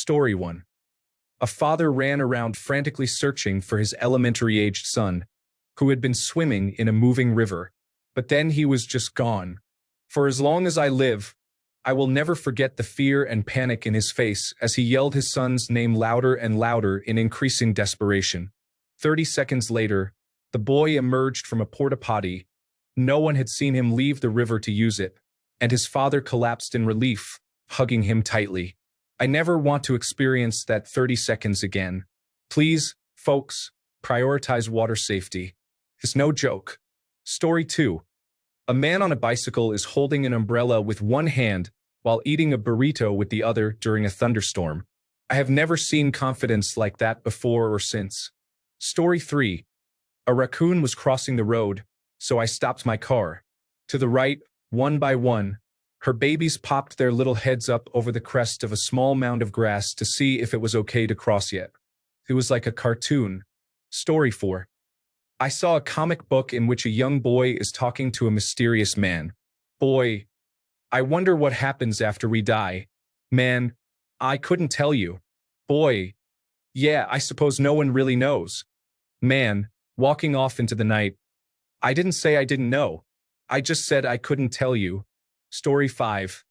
Story 1. A father ran around frantically searching for his elementary-aged son, who had been swimming in a moving river. But then he was just gone. For as long as I live, I will never forget the fear and panic in his face as he yelled his son's name louder and louder in increasing desperation. 30 seconds later, the boy emerged from a porta-potty. No one had seen him leave the river to use it, and his father collapsed in relief, hugging him tightly. I never want to experience that 30 seconds again. Please, folks, prioritize water safety. It's no joke. Story 2. A man on a bicycle is holding an umbrella with one hand while eating a burrito with the other during a thunderstorm. I have never seen confidence like that before or since. Story 3. A raccoon was crossing the road, so I stopped my car. To the right, one by one, her babies popped their little heads up over the crest of a small mound of grass to see if it was okay to cross yet. It was like a cartoon. Story 4. I saw a comic book in which a young boy is talking to a mysterious man. Boy, I wonder what happens after we die. Man, I couldn't tell you. Boy, yeah, I suppose no one really knows. Man, walking off into the night. I didn't say I didn't know. I just said I couldn't tell you. Story 5.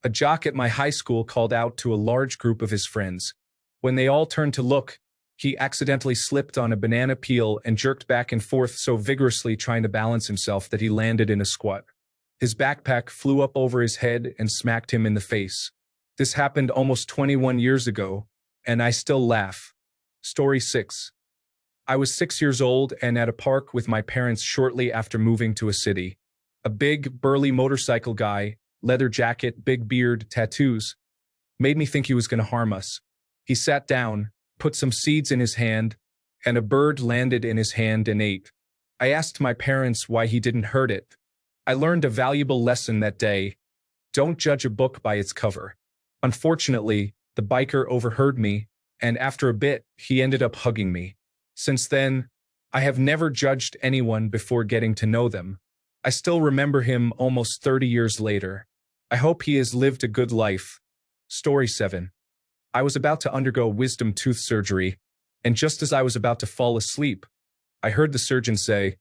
A jock at my high school called out to a large group of his friends. When they all turned to look, he accidentally slipped on a banana peel and jerked back and forth so vigorously trying to balance himself that he landed in a squat. His backpack flew up over his head and smacked him in the face. This happened almost 21 years ago, and I still laugh. Story 6. I was 6 years old and at a park with my parents shortly after moving to a city. A big, burly motorcycle guy, leather jacket, big beard, tattoos, made me think he was going to harm us. He sat down, put some seeds in his hand, and a bird landed in his hand and ate. I asked my parents why he didn't hurt it. I learned a valuable lesson that day. Don't judge a book by its cover. Unfortunately, the biker overheard me, and after a bit, he ended up hugging me. Since then, I have never judged anyone before getting to know them. I still remember him almost 30 years later. I hope he has lived a good life. Story 7. I was about to undergo wisdom tooth surgery, and just as I was about to fall asleep, I heard the surgeon say,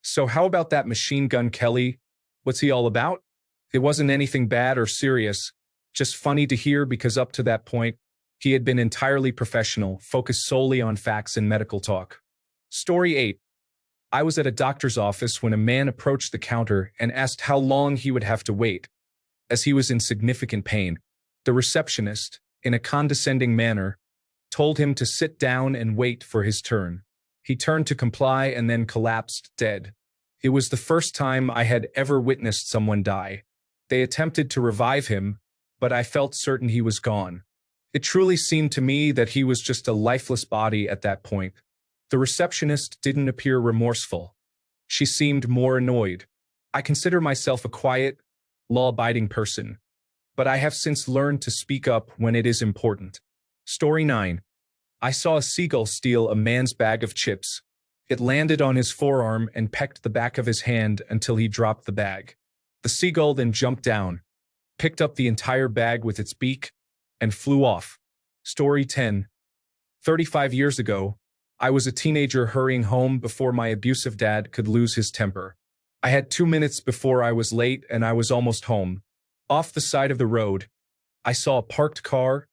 "So how about that machine gun Kelly? What's he all about?" It wasn't anything bad or serious, just funny to hear because up to that point, he had been entirely professional, focused solely on facts and medical talk. Story 8. I was at a doctor's office when a man approached the counter and asked how long he would have to wait. As he was in significant pain, the receptionist, in a condescending manner, told him to sit down and wait for his turn. He turned to comply and then collapsed dead. It was the first time I had ever witnessed someone die. They attempted to revive him, but I felt certain he was gone. It truly seemed to me that he was just a lifeless body at that point. The receptionist didn't appear remorseful. She seemed more annoyed. I consider myself a quiet, law-abiding person, but I have since learned to speak up when it is important. Story 9. I saw a seagull steal a man's bag of chips. It landed on his forearm and pecked the back of his hand until he dropped the bag. The seagull then jumped down, picked up the entire bag with its beak, and flew off. Story 10. 35 years ago, I was a teenager hurrying home before my abusive dad could lose his temper. I had 2 minutes before I was late and I was almost home. Off the side of the road, I saw a parked car,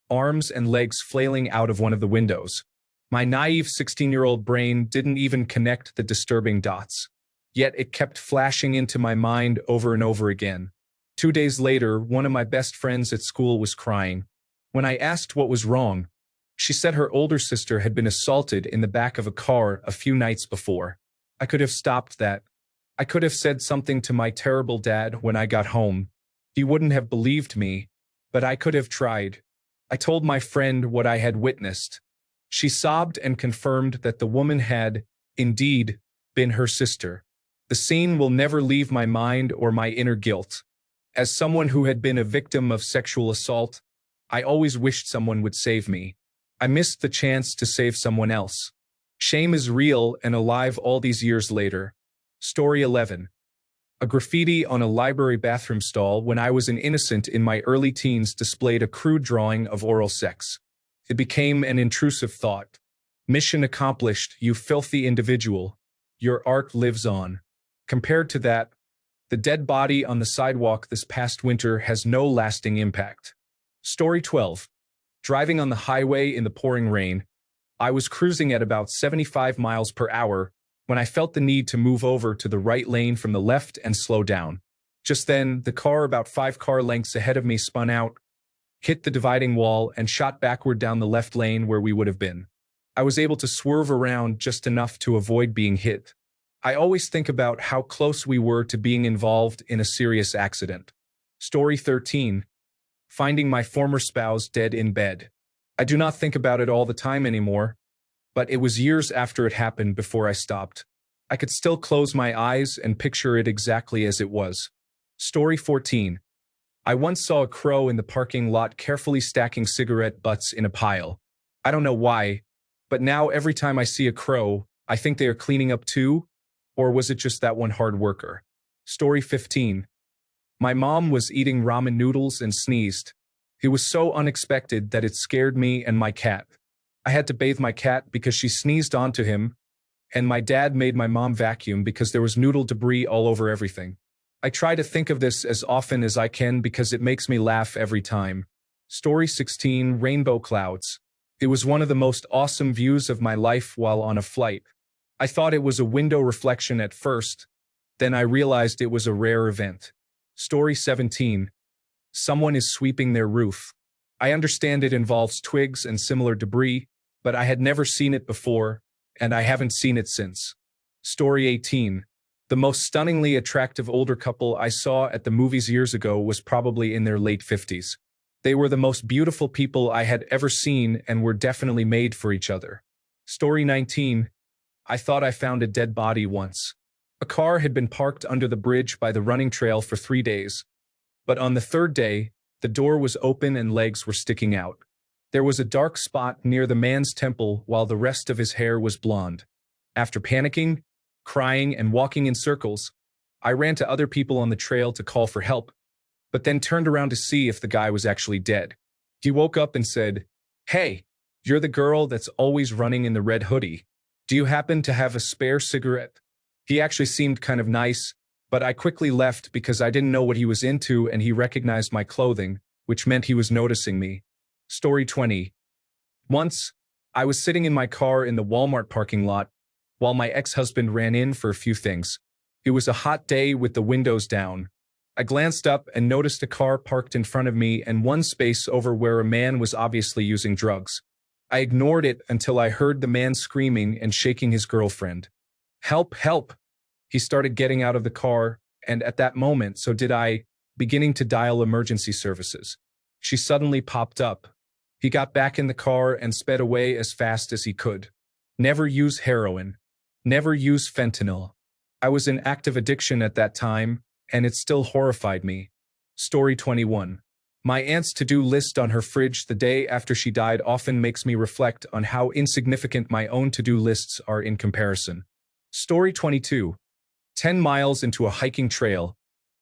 arms and legs flailing out of one of the windows. My naive 16-year-old brain didn't even connect the disturbing dots. Yet it kept flashing into my mind over and over again. 2 days later, one of my best friends at school was crying. When I asked what was wrong, she said her older sister had been assaulted in the back of a car a few nights before. I could have stopped that. I could have said something to my terrible dad when I got home. He wouldn't have believed me, but I could have tried. I told my friend what I had witnessed. She sobbed and confirmed that the woman had, indeed, been her sister. The scene will never leave my mind or my inner guilt. As someone who had been a victim of sexual assault, I always wished someone would save me. I missed the chance to save someone else. Shame is real and alive all these years later. Story 11. A graffiti on a library bathroom stall when I was an innocent in my early teens displayed a crude drawing of oral sex. It became an intrusive thought. Mission accomplished, you filthy individual. Your art lives on. Compared to that, the dead body on the sidewalk this past winter has no lasting impact. Story 12. Driving on the highway in the pouring rain, I was cruising at about 75 miles per hour when I felt the need to move over to the right lane from the left and slow down. Just then, the car about 5 car lengths ahead of me spun out, hit the dividing wall, and shot backward down the left lane where we would have been. I was able to swerve around just enough to avoid being hit. I always think about how close we were to being involved in a serious accident. Story 13. Finding my former spouse dead in bed. I do not think about it all the time anymore, but it was years after it happened before I stopped. I could still close my eyes and picture it exactly as it was. Story 14. I once saw a crow in the parking lot carefully stacking cigarette butts in a pile. I don't know why, but now every time I see a crow, I think they are cleaning up too, or was it just that one hard worker? Story 15. My mom was eating ramen noodles and sneezed. It was so unexpected that it scared me and my cat. I had to bathe my cat because she sneezed onto him, and my dad made my mom vacuum because there was noodle debris all over everything. I try to think of this as often as I can because it makes me laugh every time. Story 16. Rainbow clouds. It was one of the most awesome views of my life while on a flight. I thought it was a window reflection at first, then I realized it was a rare event. Story 17. Someone is sweeping their roof. I understand it involves twigs and similar debris, but I had never seen it before, and I haven't seen it since. Story 18. The most stunningly attractive older couple I saw at the movies years ago was probably in their late 50s. They were the most beautiful people I had ever seen and were definitely made for each other. Story 19. I thought I found a dead body once. A car had been parked under the bridge by the running trail for 3 days, but on the third day, the door was open and legs were sticking out. There was a dark spot near the man's temple while the rest of his hair was blonde. After panicking, crying, and walking in circles, I ran to other people on the trail to call for help, but then turned around to see if the guy was actually dead. He woke up and said, "Hey, you're the girl that's always running in the red hoodie. Do you happen to have a spare cigarette?" He actually seemed kind of nice, but I quickly left because I didn't know what he was into and he recognized my clothing, which meant he was noticing me. Story 20. Once, I was sitting in my car in the Walmart parking lot while my ex-husband ran in for a few things. It was a hot day with the windows down. I glanced up and noticed a car parked in front of me and one space over where a man was obviously using drugs. I ignored it until I heard the man screaming and shaking his girlfriend. "Help, help!" He started getting out of the car, and at that moment, so did I, beginning to dial emergency services. She suddenly popped up. He got back in the car and sped away as fast as he could. Never use heroin. Never use fentanyl. I was in active addiction at that time, and it still horrified me. Story 21. My aunt's to-do list on her fridge the day after she died often makes me reflect on how insignificant my own to-do lists are in comparison. Story 22. 10 miles into a hiking trail,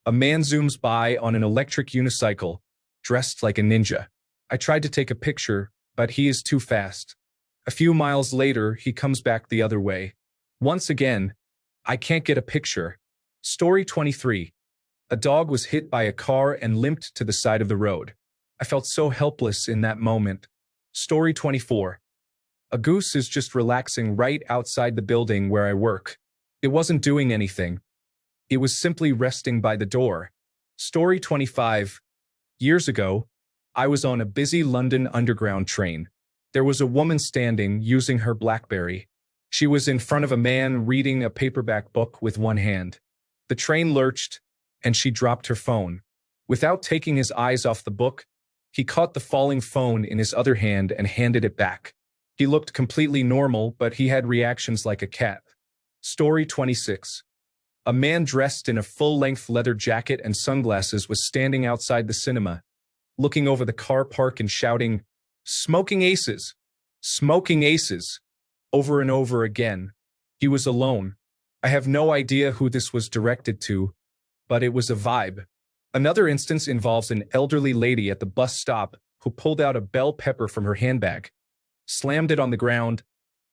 a man zooms by on an electric unicycle, dressed like a ninja. I tried to take a picture, but he is too fast. A few miles later, he comes back the other way. Once again, I can't get a picture. Story 23. A dog was hit by a car and limped to the side of the road. I felt so helpless in that moment. Story 24. A goose is just relaxing right outside the building where I work. It wasn't doing anything. It was simply resting by the door. Story 25. Years ago, I was on a busy London Underground train. There was a woman standing using her BlackBerry. She was in front of a man reading a paperback book with one hand. The train lurched, and she dropped her phone. Without taking his eyes off the book, he caught the falling phone in his other hand and handed it back. He looked completely normal, but he had reactions like a cat. Story 26. A man dressed in a full-length leather jacket and sunglasses was standing outside the cinema, looking over the car park and shouting, "Smoking aces! Smoking aces!" over and over again. He was alone. I have no idea who this was directed to, but it was a vibe. Another instance involves an elderly lady at the bus stop who pulled out a bell pepper from her handbag, slammed it on the ground,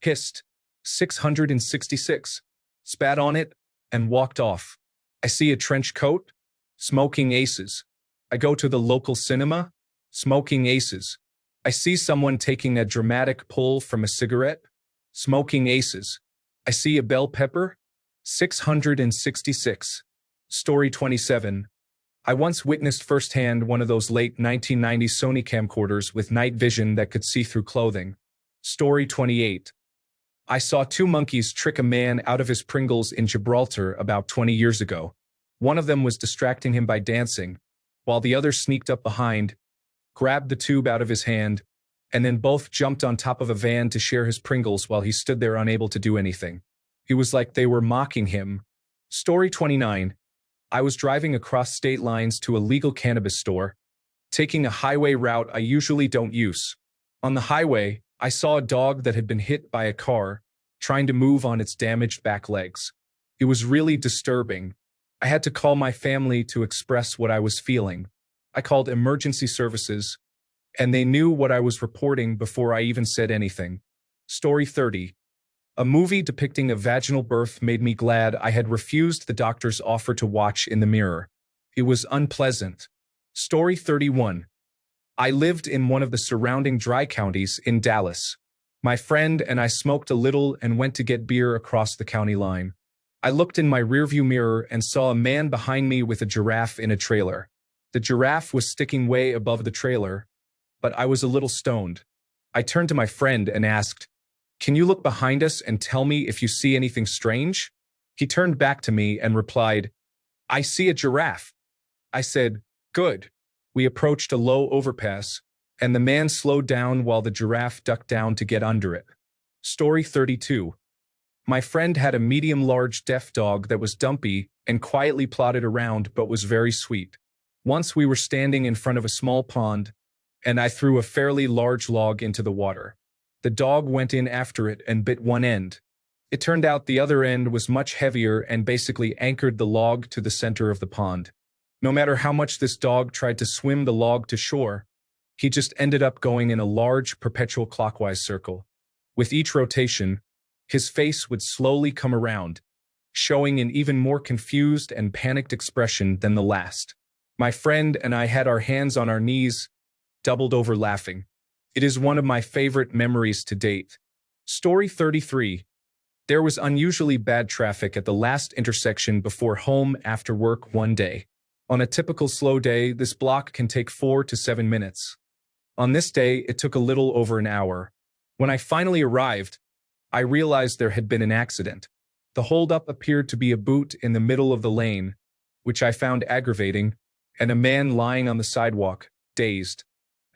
hissed, 666, spat on it, and walked off. I see a trench coat, smoking aces. I go to the local cinema, smoking aces. I see someone taking a dramatic pull from a cigarette, smoking aces. I see a bell pepper, 666. Story 27. I once witnessed firsthand one of those late 1990s Sony camcorders with night vision that could see through clothing. Story 28. I saw two monkeys trick a man out of his Pringles in Gibraltar about 20 years ago. One of them was distracting him by dancing, while the other sneaked up behind, grabbed the tube out of his hand, and then both jumped on top of a van to share his Pringles while he stood there unable to do anything. It was like they were mocking him. Story 29. I was driving across state lines to a legal cannabis store, taking a highway route I usually don't use. On the highway, I saw a dog that had been hit by a car, trying to move on its damaged back legs. It was really disturbing. I had to call my family to express what I was feeling. I called emergency services, and they knew what I was reporting before I even said anything. Story 30. A movie depicting a vaginal birth made me glad I had refused the doctor's offer to watch in the mirror. It was unpleasant. Story 31. I lived in one of the surrounding dry counties in Dallas. My friend and I smoked a little and went to get beer across the county line. I looked in my rearview mirror and saw a man behind me with a giraffe in a trailer. The giraffe was sticking way above the trailer, but I was a little stoned. I turned to my friend and asked, "Can you look behind us and tell me if you see anything strange?" He turned back to me and replied, "I see a giraffe." I said, "Good." We approached a low overpass, and the man slowed down while the giraffe ducked down to get under it. Story 32. My friend had a medium-large deaf dog that was dumpy and quietly plodded around but was very sweet. Once we were standing in front of a small pond, and I threw a fairly large log into the water. The dog went in after it and bit one end. It turned out the other end was much heavier and basically anchored the log to the center of the pond. No matter how much this dog tried to swim the log to shore, he just ended up going in a large perpetual clockwise circle. With each rotation, his face would slowly come around, showing an even more confused and panicked expression than the last. My friend and I had our hands on our knees, doubled over laughing. It is one of my favorite memories to date. Story 33. There was unusually bad traffic at the last intersection before home after work one day. On a typical slow day, this block can take 4 to 7 minutes. On this day, it took a little over an hour. When I finally arrived, I realized there had been an accident. The holdup appeared to be a boot in the middle of the lane, which I found aggravating, and a man lying on the sidewalk, dazed.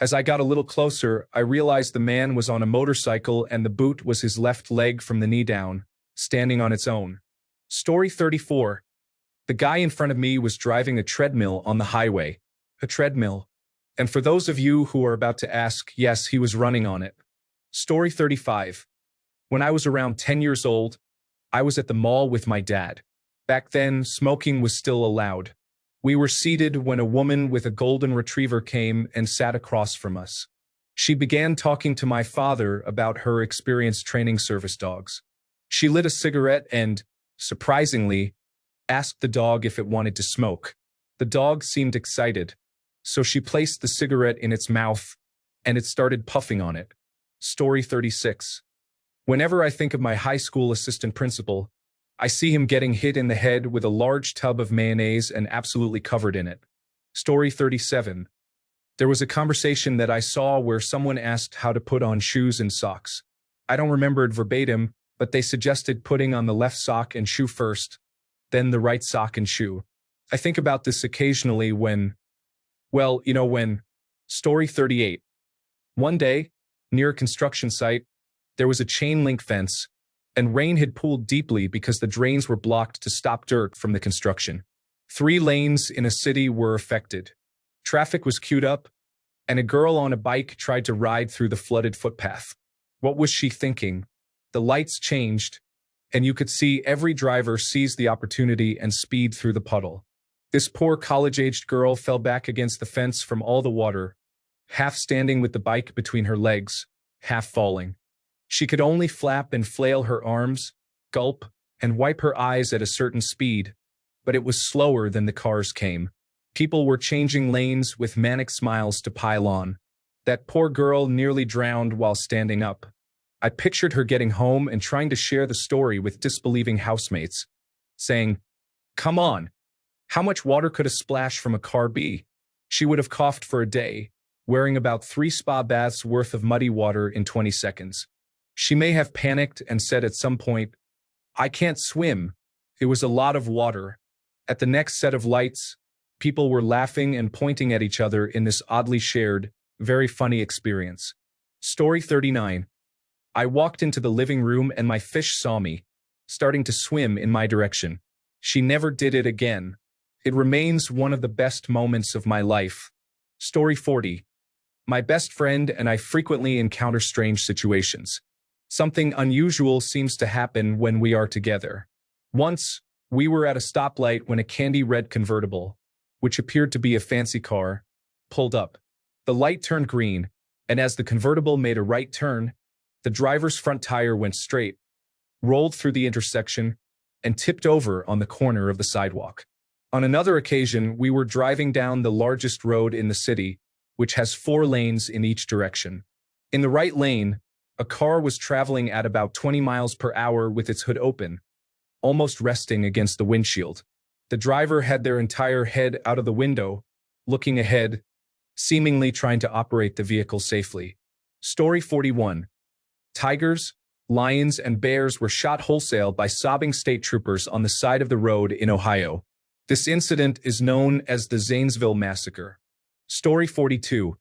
As I got a little closer, I realized the man was on a motorcycle and the boot was his left leg from the knee down, standing on its own. Story 34. The guy in front of me was driving a treadmill on the highway. A treadmill. And for those of you who are about to ask, yes, he was running on it. Story 35. When I was around 10 years old, I was at the mall with my dad. Back then, smoking was still allowed. We were seated when a woman with a golden retriever came and sat across from us. She began talking to my father about her experience training service dogs. She lit a cigarette and, surprisingly, asked the dog if it wanted to smoke. The dog seemed excited, so she placed the cigarette in its mouth, and it started puffing on it. Story 36. Whenever I think of my high school assistant principal, I see him getting hit in the head with a large tub of mayonnaise and absolutely covered in it. Story 37. There was a conversation that I saw where someone asked how to put on shoes and socks. I don't remember it verbatim, but they suggested putting on the left sock and shoe first, then the right sock and shoe. I think about this occasionally when. Story 38. One day, near a construction site, there was a chain link fence, and rain had pooled deeply because the drains were blocked to stop dirt from the construction. 3 lanes in a city were affected. Traffic was queued up, and a girl on a bike tried to ride through the flooded footpath. What was she thinking? The lights changed, and you could see every driver seize the opportunity and speed through the puddle. This poor college-aged girl fell back against the fence from all the water, half standing with the bike between her legs, half falling. She could only flap and flail her arms, gulp, and wipe her eyes at a certain speed, but it was slower than the cars came. People were changing lanes with manic smiles to pile on. That poor girl nearly drowned while standing up. I pictured her getting home and trying to share the story with disbelieving housemates, saying, "Come on, how much water could a splash from a car be?" She would have coughed for a day, wearing about 3 spa baths worth of muddy water in 20 seconds. She may have panicked and said at some point, "I can't swim." It was a lot of water. At the next set of lights, people were laughing and pointing at each other in this oddly shared, very funny experience. Story 39. I walked into the living room and my fish saw me, starting to swim in my direction. She never did it again. It remains one of the best moments of my life. Story 40. My best friend and I frequently encounter strange situations. Something unusual seems to happen when we are together. Once, we were at a stoplight when a candy-red convertible, which appeared to be a fancy car, pulled up. The light turned green, and as the convertible made a right turn, the driver's front tire went straight, rolled through the intersection, and tipped over on the corner of the sidewalk. On another occasion, we were driving down the largest road in the city, which has 4 lanes in each direction. In the right lane, a car was traveling at about 20 miles per hour with its hood open, almost resting against the windshield. The driver had their entire head out of the window, looking ahead, seemingly trying to operate the vehicle safely. Story 41. Tigers, lions, and bears were shot wholesale by sobbing state troopers on the side of the road in Ohio. This incident is known as the Zanesville Massacre. Story 42.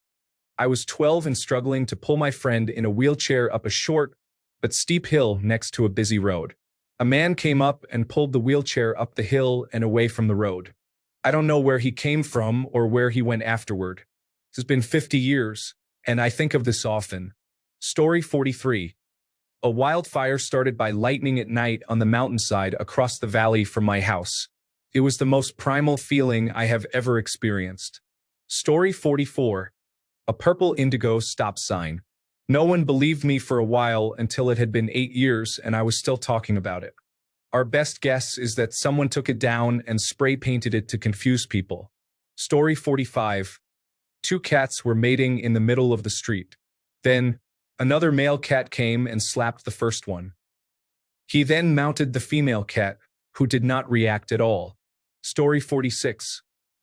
I was 12 and struggling to pull my friend in a wheelchair up a short but steep hill next to a busy road. A man came up and pulled the wheelchair up the hill and away from the road. I don't know where he came from or where he went afterward. It has been 50 years, and I think of this often. Story 43. A wildfire started by lightning at night on the mountainside across the valley from my house. It was the most primal feeling I have ever experienced. Story 44. A purple indigo stop sign. No one believed me for a while until it had been 8 years and I was still talking about it. Our best guess is that someone took it down and spray painted it to confuse people. Story 45. 2 cats were mating in the middle of the street. Then, another male cat came and slapped the first one. He then mounted the female cat, who did not react at all. Story 46.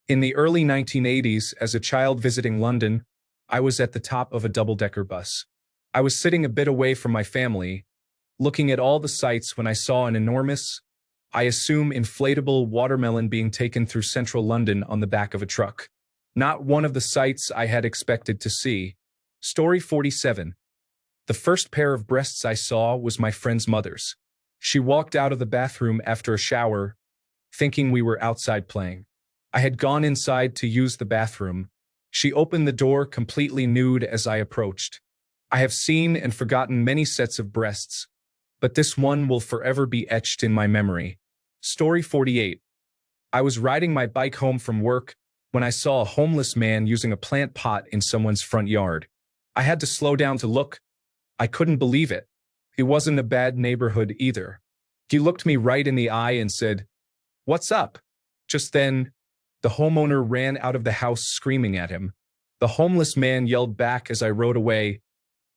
In the early 1980s, as a child visiting London, I was at the top of a double-decker bus. I was sitting a bit away from my family, looking at all the sights when I saw an enormous, I assume inflatable watermelon being taken through central London on the back of a truck. Not one of the sights I had expected to see. Story 47. The first pair of breasts I saw was my friend's mother's. She walked out of the bathroom after a shower, thinking we were outside playing. I had gone inside to use the bathroom. She opened the door completely nude as I approached. I have seen and forgotten many sets of breasts, but this one will forever be etched in my memory. Story 48. I was riding my bike home from work when I saw a homeless man using a plant pot in someone's front yard. I had to slow down to look. I couldn't believe it. It wasn't a bad neighborhood either. He looked me right in the eye and said, "What's up?" Just then, the homeowner ran out of the house screaming at him. The homeless man yelled back as I rode away,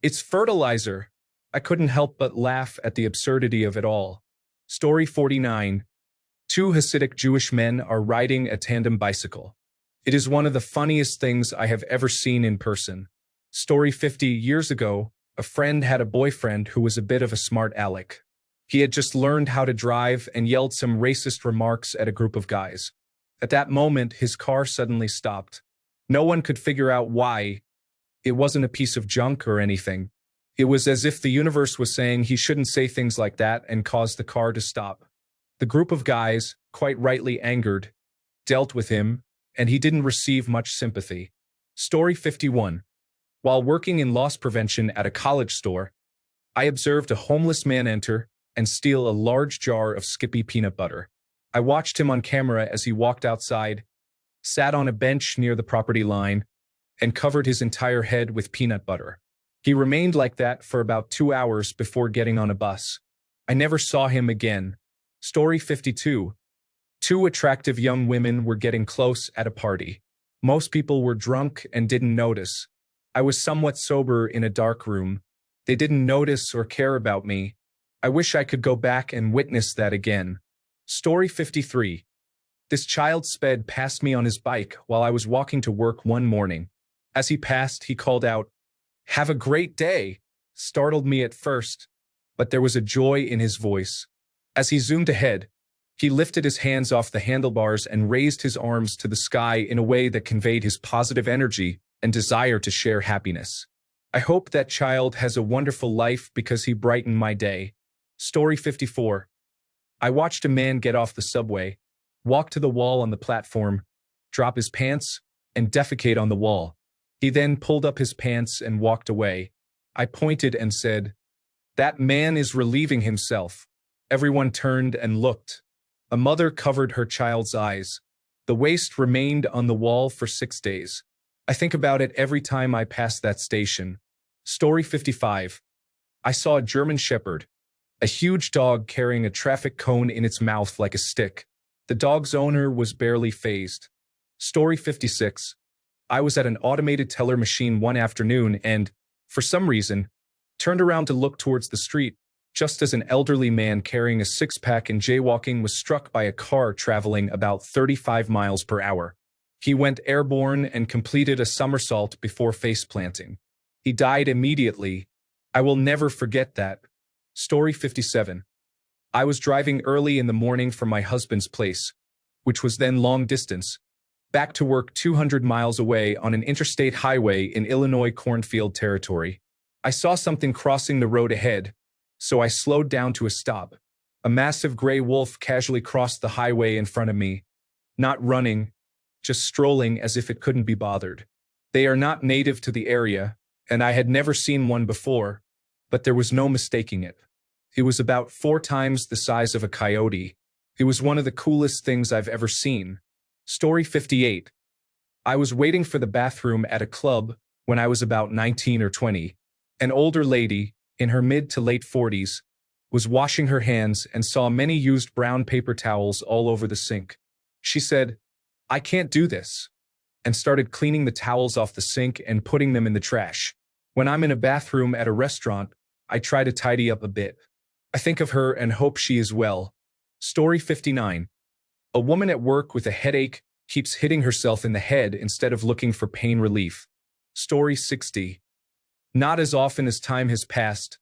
"It's fertilizer." I couldn't help but laugh at the absurdity of it all. Story 49. 2 Hasidic Jewish men are riding a tandem bicycle. It is one of the funniest things I have ever seen in person. Story 50. Years ago, a friend had a boyfriend who was a bit of a smart aleck. He had just learned how to drive and yelled some racist remarks at a group of guys. At that moment, his car suddenly stopped. No one could figure out why. It wasn't a piece of junk or anything. It was as if the universe was saying he shouldn't say things like that and caused the car to stop. The group of guys, quite rightly angered, dealt with him, and he didn't receive much sympathy. Story 51. While working in loss prevention at a college store, I observed a homeless man enter and steal a large jar of Skippy peanut butter. I watched him on camera as he walked outside, sat on a bench near the property line, and covered his entire head with peanut butter. He remained like that for about 2 hours before getting on a bus. I never saw him again. Story 52. Two attractive young women were getting close at a party. Most people were drunk and didn't notice. I was somewhat sober in a dark room. They didn't notice or care about me. I wish I could go back and witness that again. Story 53. This child sped past me on his bike while I was walking to work one morning. As he passed, he called out, "Have a great day!" Startled me at first, but there was a joy in his voice. As he zoomed ahead, he lifted his hands off the handlebars and raised his arms to the sky in a way that conveyed his positive energy and desire to share happiness. I hope that child has a wonderful life because he brightened my day. Story 54. I watched a man get off the subway, walk to the wall on the platform, drop his pants, and defecate on the wall. He then pulled up his pants and walked away. I pointed and said, "That man is relieving himself." Everyone turned and looked. A mother covered her child's eyes. The waste remained on the wall for 6 days. I think about it every time I pass that station. Story 55. I saw a German Shepherd, a huge dog carrying a traffic cone in its mouth like a stick. The dog's owner was barely fazed. Story 56. I was at an automated teller machine one afternoon and, for some reason, turned around to look towards the street, just as an elderly man carrying a six-pack and jaywalking was struck by a car traveling about 35 miles per hour. He went airborne and completed a somersault before face-planting. He died immediately. I will never forget that. Story 57. I was driving early in the morning from my husband's place, which was then long distance, back to work 200 miles away on an interstate highway in Illinois cornfield territory. I saw something crossing the road ahead, so I slowed down to a stop. A massive gray wolf casually crossed the highway in front of me, not running, just strolling as if it couldn't be bothered. They are not native to the area, and I had never seen one before, but there was no mistaking it. He was about 4 times the size of a coyote. It was one of the coolest things I've ever seen. Story 58. I was waiting for the bathroom at a club when I was about 19 or 20. An older lady, in her mid to late 40s, was washing her hands and saw many used brown paper towels all over the sink. She said, "I can't do this," and started cleaning the towels off the sink and putting them in the trash. When I'm in a bathroom at a restaurant, I try to tidy up a bit. I think of her and hope she is well. Story 59. A woman at work with a headache keeps hitting herself in the head instead of looking for pain relief. Story 60. Not as often as time has passed,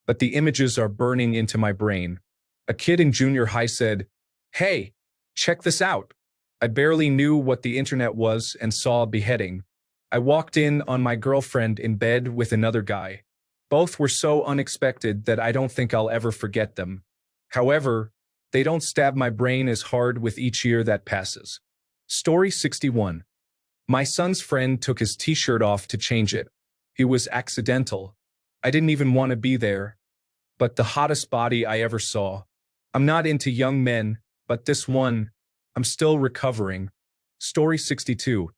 but the images are burning into my brain. A kid in junior high said, "Hey, check this out." I barely knew what the internet was and saw a beheading. I walked in on my girlfriend in bed with another guy. Both were so unexpected that I don't think I'll ever forget them. However, they don't stab my brain as hard with each year that passes. Story 61. My son's friend took his t-shirt off to change it. It was accidental. I didn't even want to be there. But the hottest body I ever saw. I'm not into young men, but this one, I'm still recovering. Story 62.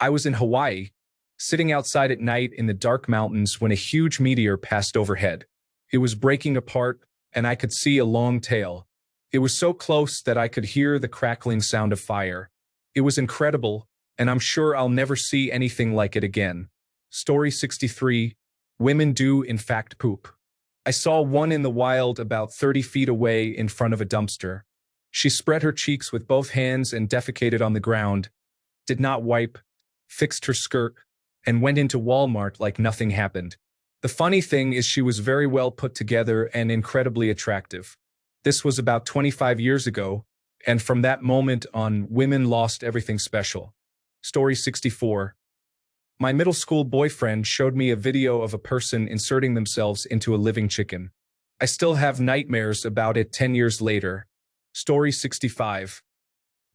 I was in Hawaii, sitting outside at night in the dark mountains when a huge meteor passed overhead. It was breaking apart, and I could see a long tail. It was so close that I could hear the crackling sound of fire. It was incredible, and I'm sure I'll never see anything like it again. Story 63. Women do in fact poop. I saw one in the wild about 30 feet away in front of a dumpster. She spread her cheeks with both hands and defecated on the ground, did not wipe, fixed her skirt, and went into Walmart like nothing happened. The funny thing is she was very well put together and incredibly attractive. This was about 25 years ago, and from that moment on, women lost everything special. Story 64. My middle school boyfriend showed me a video of a person inserting themselves into a living chicken. I still have nightmares about it 10 years later. Story 65.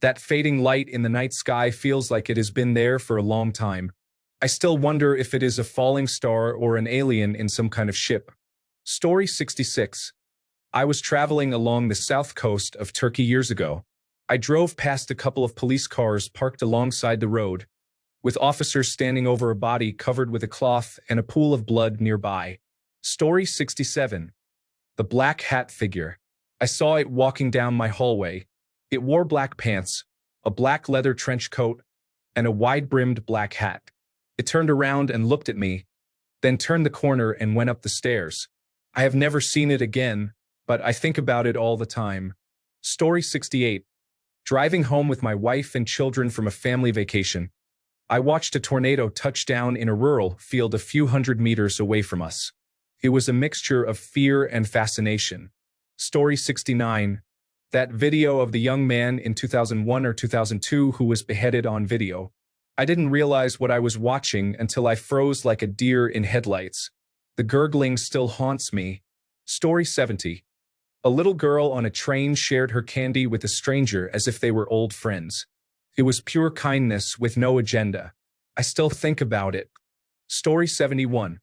That fading light in the night sky feels like it has been there for a long time. I still wonder if it is a falling star or an alien in some kind of ship. Story 66. I was traveling along the south coast of Turkey years ago. I drove past a couple of police cars parked alongside the road, with officers standing over a body covered with a cloth and a pool of blood nearby. Story 67. The black hat figure. I saw it walking down my hallway. It wore black pants, a black leather trench coat, and a wide-brimmed black hat. It turned around and looked at me, then turned the corner and went up the stairs. I have never seen it again, but I think about it all the time. Story 68. Driving home with my wife and children from a family vacation, I watched a tornado touch down in a rural field a few hundred meters away from us. It was a mixture of fear and fascination. Story 69. That video of the young man in 2001 or 2002 who was beheaded on video. I didn't realize what I was watching until I froze like a deer in headlights. The gurgling still haunts me. Story 70. A little girl on a train shared her candy with a stranger as if they were old friends. It was pure kindness with no agenda. I still think about it. Story 71.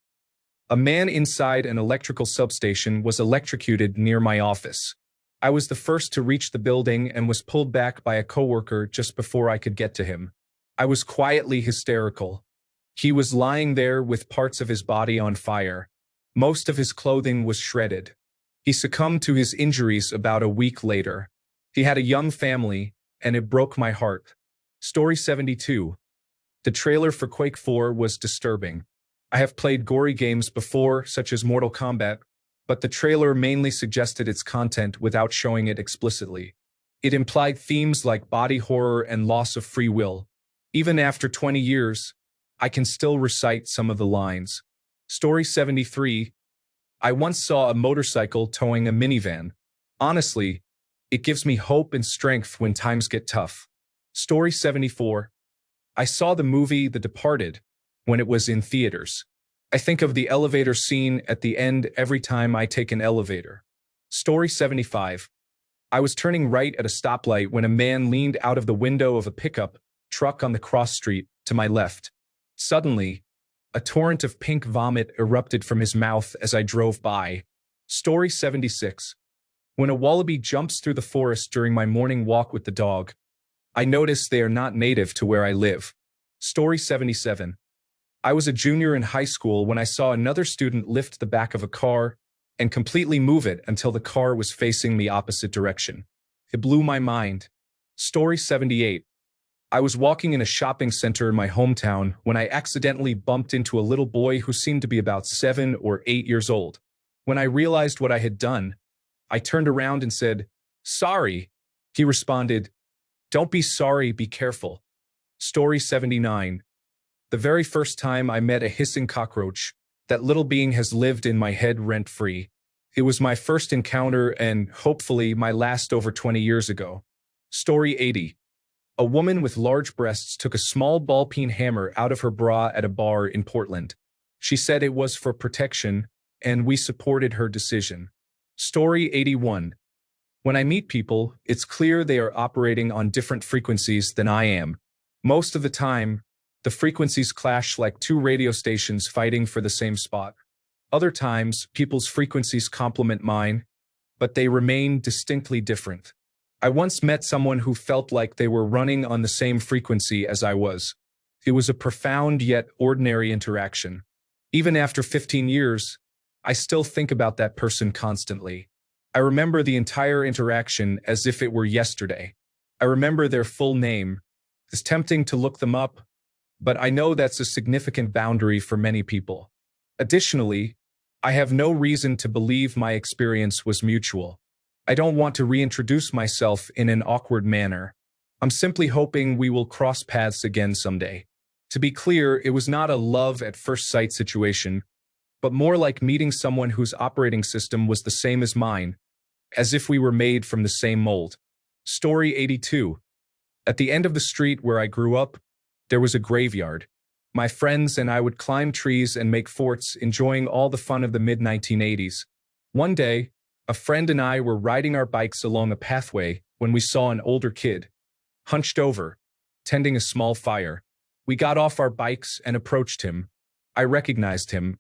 A man inside an electrical substation was electrocuted near my office. I was the first to reach the building and was pulled back by a coworker just before I could get to him. I was quietly hysterical. He was lying there with parts of his body on fire. Most of his clothing was shredded. He succumbed to his injuries about a week later. He had a young family, and it broke my heart. Story 72. The trailer for Quake 4 was disturbing. I have played gory games before, such as Mortal Kombat, but the trailer mainly suggested its content without showing it explicitly. It implied themes like body horror and loss of free will. Even after 20 years, I can still recite some of the lines. Story 73. I once saw a motorcycle towing a minivan. Honestly, it gives me hope and strength when times get tough. Story 74. I saw the movie The Departed when it was in theaters. I think of the elevator scene at the end every time I take an elevator. Story 75. I was turning right at a stoplight when a man leaned out of the window of a pickup truck on the cross street to my left. Suddenly, a torrent of pink vomit erupted from his mouth as I drove by. Story 76. When a wallaby jumps through the forest during my morning walk with the dog, I notice they are not native to where I live. Story 77. I was a junior in high school when I saw another student lift the back of a car and completely move it until the car was facing the opposite direction. It blew my mind. Story 78. I was walking in a shopping center in my hometown when I accidentally bumped into a little boy who seemed to be about 7 or 8 years old. When I realized what I had done, I turned around and said, "Sorry." He responded, "Don't be sorry, be careful." Story 79. The very first time I met a hissing cockroach, that little being has lived in my head rent-free. It was my first encounter and, hopefully, my last over 20 years ago. Story 80. A woman with large breasts took a small ball-peen hammer out of her bra at a bar in Portland. She said it was for protection, and we supported her decision. Story 81. When I meet people, it's clear they are operating on different frequencies than I am. Most of the time, the frequencies clash like two radio stations fighting for the same spot. Other times, people's frequencies complement mine, but they remain distinctly different. I once met someone who felt like they were running on the same frequency as I was. It was a profound yet ordinary interaction. Even after 15 years, I still think about that person constantly. I remember the entire interaction as if it were yesterday. I remember their full name. It's tempting to look them up, but I know that's a significant boundary for many people. Additionally, I have no reason to believe my experience was mutual. I don't want to reintroduce myself in an awkward manner. I'm simply hoping we will cross paths again someday. To be clear, it was not a love at first sight situation, but more like meeting someone whose operating system was the same as mine, as if we were made from the same mold. Story 82. At the end of the street where I grew up, there was a graveyard. My friends and I would climb trees and make forts, enjoying all the fun of the mid-1980s. One day, a friend and I were riding our bikes along a pathway when we saw an older kid, hunched over, tending a small fire. We got off our bikes and approached him. I recognized him.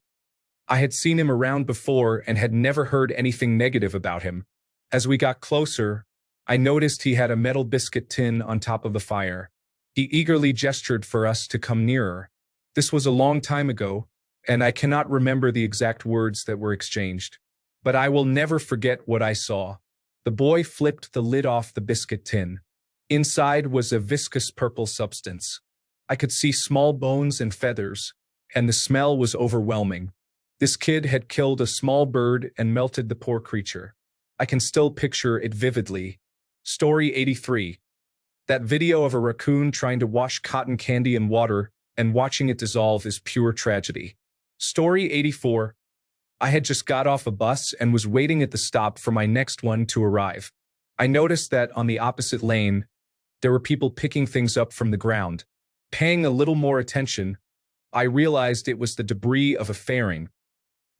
I had seen him around before and had never heard anything negative about him. As we got closer, I noticed he had a metal biscuit tin on top of the fire. He eagerly gestured for us to come nearer. This was a long time ago, and I cannot remember the exact words that were exchanged. But I will never forget what I saw. The boy flipped the lid off the biscuit tin. Inside was a viscous purple substance. I could see small bones and feathers, and the smell was overwhelming. This kid had killed a small bird and melted the poor creature. I can still picture it vividly. Story 83. That video of a raccoon trying to wash cotton candy in water and watching it dissolve is pure tragedy. Story 84. I had just got off a bus and was waiting at the stop for my next one to arrive. I noticed that on the opposite lane, there were people picking things up from the ground. Paying a little more attention, I realized it was the debris of a fairing,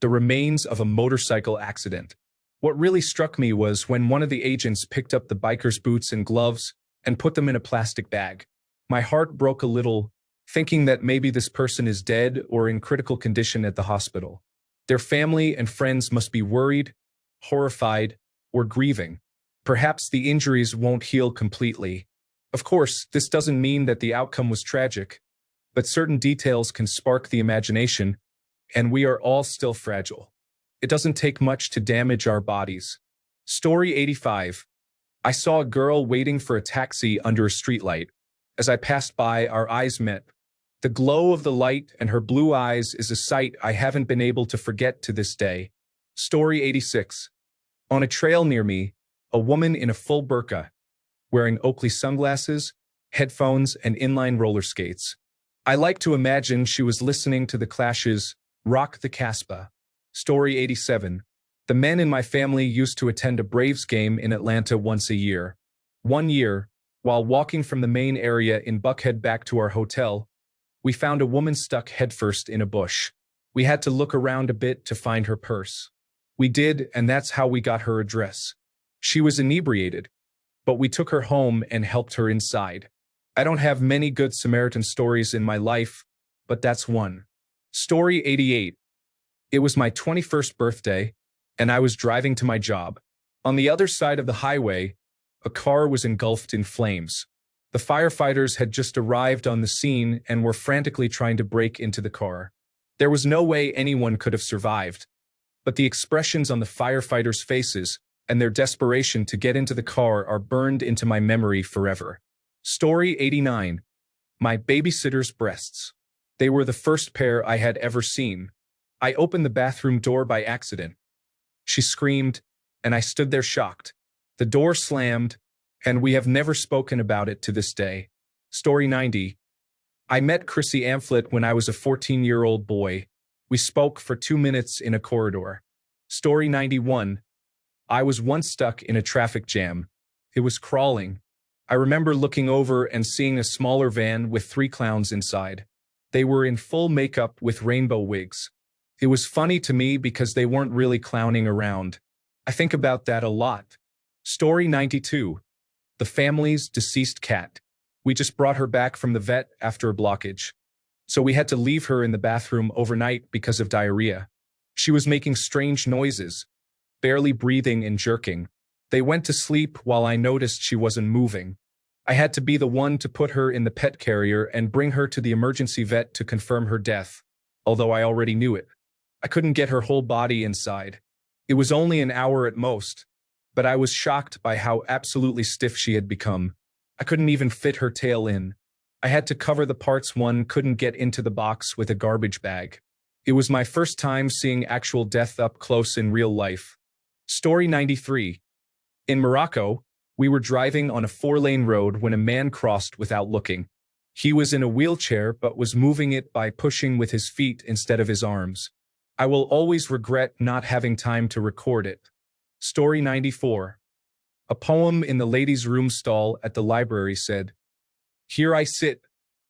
the remains of a motorcycle accident. What really struck me was when one of the agents picked up the biker's boots and gloves and put them in a plastic bag. My heart broke a little, thinking that maybe this person is dead or in critical condition at the hospital. Their family and friends must be worried, horrified, or grieving. Perhaps the injuries won't heal completely. Of course, this doesn't mean that the outcome was tragic, but certain details can spark the imagination, and we are all still fragile. It doesn't take much to damage our bodies. Story 85. I saw a girl waiting for a taxi under a streetlight. As I passed by, our eyes met. The glow of the light and her blue eyes is a sight I haven't been able to forget to this day. Story 86. On a trail near me, a woman in a full burqa, wearing Oakley sunglasses, headphones, and inline roller skates. I like to imagine she was listening to the Clash's Rock the Casbah. Story 87. The men in my family used to attend a Braves game in Atlanta once a year. One year, while walking from the main area in Buckhead back to our hotel, we found a woman stuck headfirst in a bush. We had to look around a bit to find her purse. We did, and that's how we got her address. She was inebriated, but we took her home and helped her inside. I don't have many good Samaritan stories in my life, but that's one. Story 88. It was my 21st birthday, and I was driving to my job. On the other side of the highway, a car was engulfed in flames. The firefighters had just arrived on the scene and were frantically trying to break into the car. There was no way anyone could have survived, but the expressions on the firefighters' faces and their desperation to get into the car are burned into my memory forever. Story 89. My babysitter's breasts. They were the first pair I had ever seen. I opened the bathroom door by accident. She screamed, and I stood there shocked. The door slammed, and we have never spoken about it to this day. Story 90. I met Chrissy Amphlett when I was a 14-year-old boy. We spoke for 2 minutes in a corridor. Story 91. I was once stuck in a traffic jam. It was crawling. I remember looking over and seeing a smaller van with 3 clowns inside. They were in full makeup with rainbow wigs. It was funny to me because they weren't really clowning around. I think about that a lot. Story 92. The family's deceased cat. We just brought her back from the vet after a blockage. So we had to leave her in the bathroom overnight because of diarrhea. She was making strange noises, barely breathing and jerking. They went to sleep while I noticed she wasn't moving. I had to be the one to put her in the pet carrier and bring her to the emergency vet to confirm her death, although I already knew it. I couldn't get her whole body inside. It was only an hour at most, but I was shocked by how absolutely stiff she had become. I couldn't even fit her tail in. I had to cover the parts one couldn't get into the box with a garbage bag. It was my first time seeing actual death up close in real life. Story 93. In Morocco, we were driving on a 4-lane road when a man crossed without looking. He was in a wheelchair but was moving it by pushing with his feet instead of his arms. I will always regret not having time to record it. Story 94. A poem in the ladies' room stall at the library said, "Here I sit,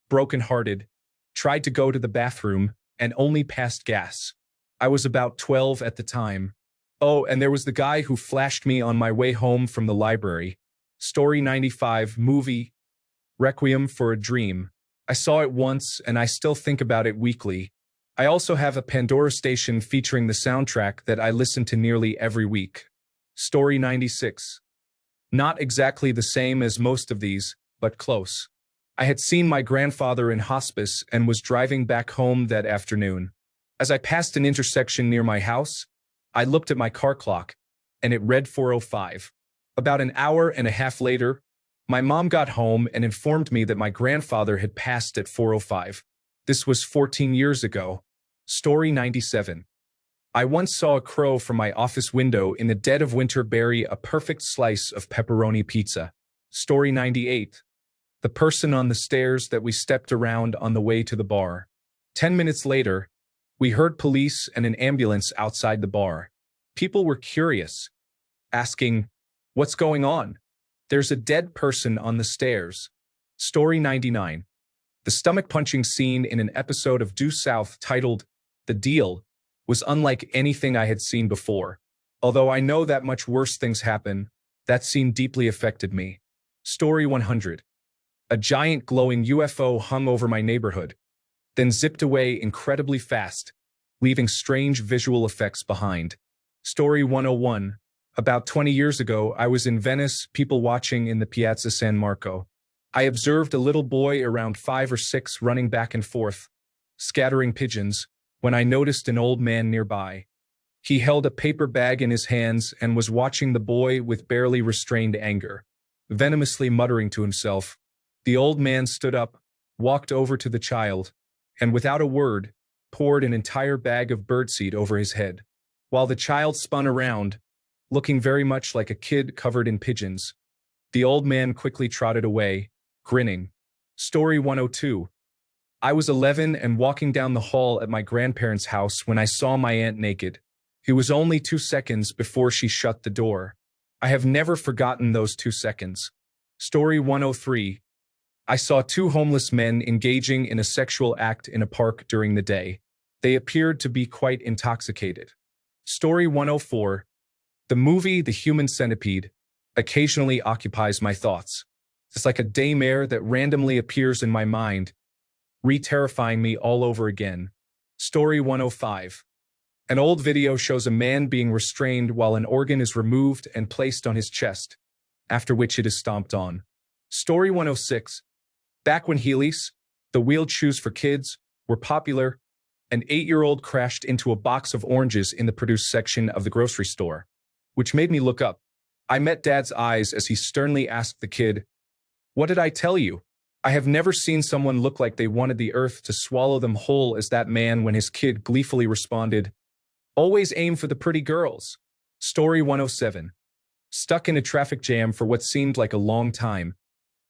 broken-hearted, tried to go to the bathroom, and only passed gas. I was about 12 at the time. Oh, and there was the guy who flashed me on my way home from the library." Story 95. Movie, Requiem for a Dream. I saw it once, and I still think about it weekly. I also have a Pandora station featuring the soundtrack that I listen to nearly every week. Story 96. Not exactly the same as most of these, but close. I had seen my grandfather in hospice and was driving back home that afternoon. As I passed an intersection near my house, I looked at my car clock, and it read 4:05. About an hour and a half later, my mom got home and informed me that my grandfather had passed at 4:05. This was 14 years ago. Story 97. I once saw a crow from my office window in the dead of winter bury a perfect slice of pepperoni pizza. Story 98. The person on the stairs that we stepped around on the way to the bar. 10 minutes later, we heard police and an ambulance outside the bar. People were curious, asking, "What's going on?" "There's a dead person on the stairs." Story 99. The stomach-punching scene in an episode of Due South titled The Deal was unlike anything I had seen before. Although I know that much worse things happen, that scene deeply affected me. Story 100. A giant glowing UFO hung over my neighborhood, then zipped away incredibly fast, leaving strange visual effects behind. Story 101. About 20 years ago, I was in Venice, people watching in the Piazza San Marco. I observed a little boy around 5 or 6 running back and forth, scattering pigeons, when I noticed an old man nearby. He held a paper bag in his hands and was watching the boy with barely restrained anger, venomously muttering to himself. The old man stood up, walked over to the child, and without a word, poured an entire bag of birdseed over his head. While the child spun around, looking very much like a kid covered in pigeons, the old man quickly trotted away, grinning. Story 102. I was 11 and walking down the hall at my grandparents' house when I saw my aunt naked. It was only 2 seconds before she shut the door. I have never forgotten those 2 seconds. Story 103. I saw 2 homeless men engaging in a sexual act in a park during the day. They appeared to be quite intoxicated. Story 104. The movie The Human Centipede occasionally occupies my thoughts. It's like a daymare that randomly appears in my mind, re-terrifying me all over again. Story 105. An old video shows a man being restrained while an organ is removed and placed on his chest, after which it is stomped on. Story 106. Back when Heelys, the wheeled shoes for kids, were popular, an 8-year-old crashed into a box of oranges in the produce section of the grocery store, which made me look up. I met Dad's eyes as he sternly asked the kid, "What did I tell you?" I have never seen someone look like they wanted the earth to swallow them whole as that man when his kid gleefully responded, "Always aim for the pretty girls." Story 107. Stuck in a traffic jam for what seemed like a long time,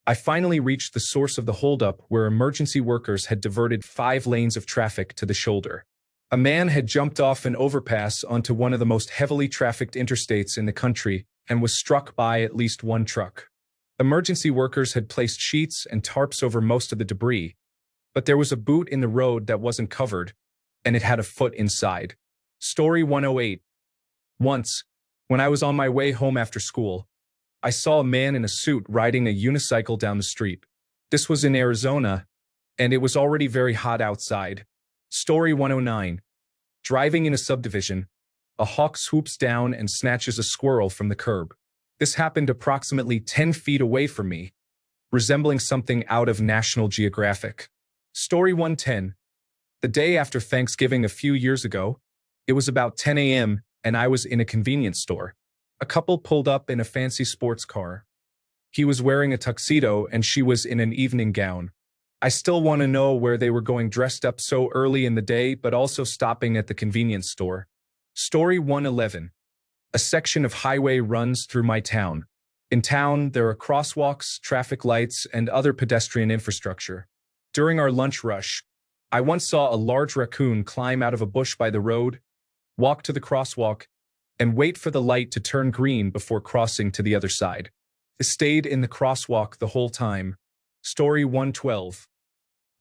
I finally reached the source of the holdup where emergency workers had diverted 5 lanes of traffic to the shoulder. A man had jumped off an overpass onto one of the most heavily trafficked interstates in the country and was struck by at least 1 truck. Emergency workers had placed sheets and tarps over most of the debris, but there was a boot in the road that wasn't covered, and it had a foot inside. Story 108. Once, when I was on my way home after school, I saw a man in a suit riding a unicycle down the street. This was in Arizona, and it was already very hot outside. Story 109. Driving in a subdivision, a hawk swoops down and snatches a squirrel from the curb. This happened approximately 10 feet away from me, resembling something out of National Geographic. Story 110. The day after Thanksgiving a few years ago, it was about 10 a.m. and I was in a convenience store. A couple pulled up in a fancy sports car. He was wearing a tuxedo and she was in an evening gown. I still want to know where they were going dressed up so early in the day but also stopping at the convenience store. Story 111. A section of highway runs through my town. In town, there are crosswalks, traffic lights, and other pedestrian infrastructure. During our lunch rush, I once saw a large raccoon climb out of a bush by the road, walk to the crosswalk, and wait for the light to turn green before crossing to the other side. It stayed in the crosswalk the whole time. Story 112.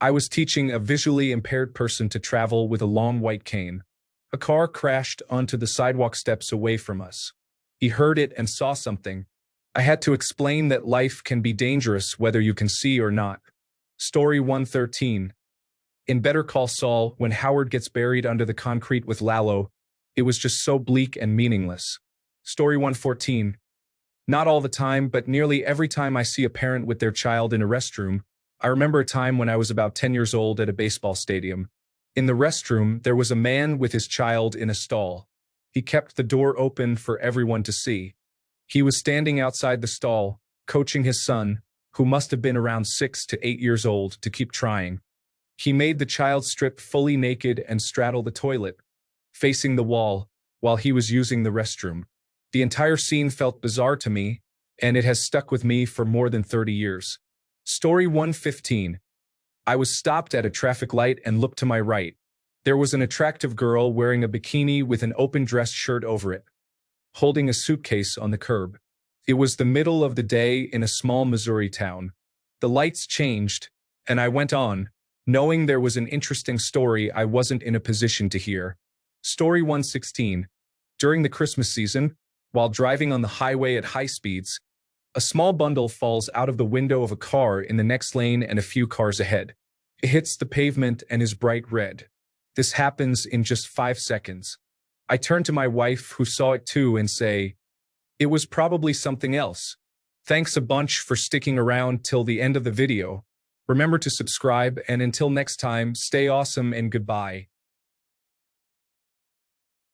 I was teaching a visually impaired person to travel with a long white cane. A car crashed onto the sidewalk steps away from us. He heard it and saw something. I had to explain that life can be dangerous whether you can see or not. Story 113. In Better Call Saul, when Howard gets buried under the concrete with Lalo, it was just so bleak and meaningless. Story 114. Not all the time, but nearly every time I see a parent with their child in a restroom. I remember a time when I was about 10 years old at a baseball stadium. In the restroom, there was a man with his child in a stall. He kept the door open for everyone to see. He was standing outside the stall, coaching his son, who must have been around 6 to 8 years old, to keep trying. He made the child strip fully naked and straddle the toilet, facing the wall, while he was using the restroom. The entire scene felt bizarre to me, and it has stuck with me for more than 30 years. Story 115. I was stopped at a traffic light and looked to my right. There was an attractive girl wearing a bikini with an open dress shirt over it, holding a suitcase on the curb. It was the middle of the day in a small Missouri town. The lights changed, and I went on, knowing there was an interesting story I wasn't in a position to hear. Story 116. During the Christmas season, while driving on the highway at high speeds, a small bundle falls out of the window of a car in the next lane and a few cars ahead. It hits the pavement and is bright red. This happens in just 5 seconds. I turn to my wife, who saw it too, and say, "It was probably something else." Thanks a bunch for sticking around till the end of the video. Remember to subscribe, and until next time, stay awesome and goodbye.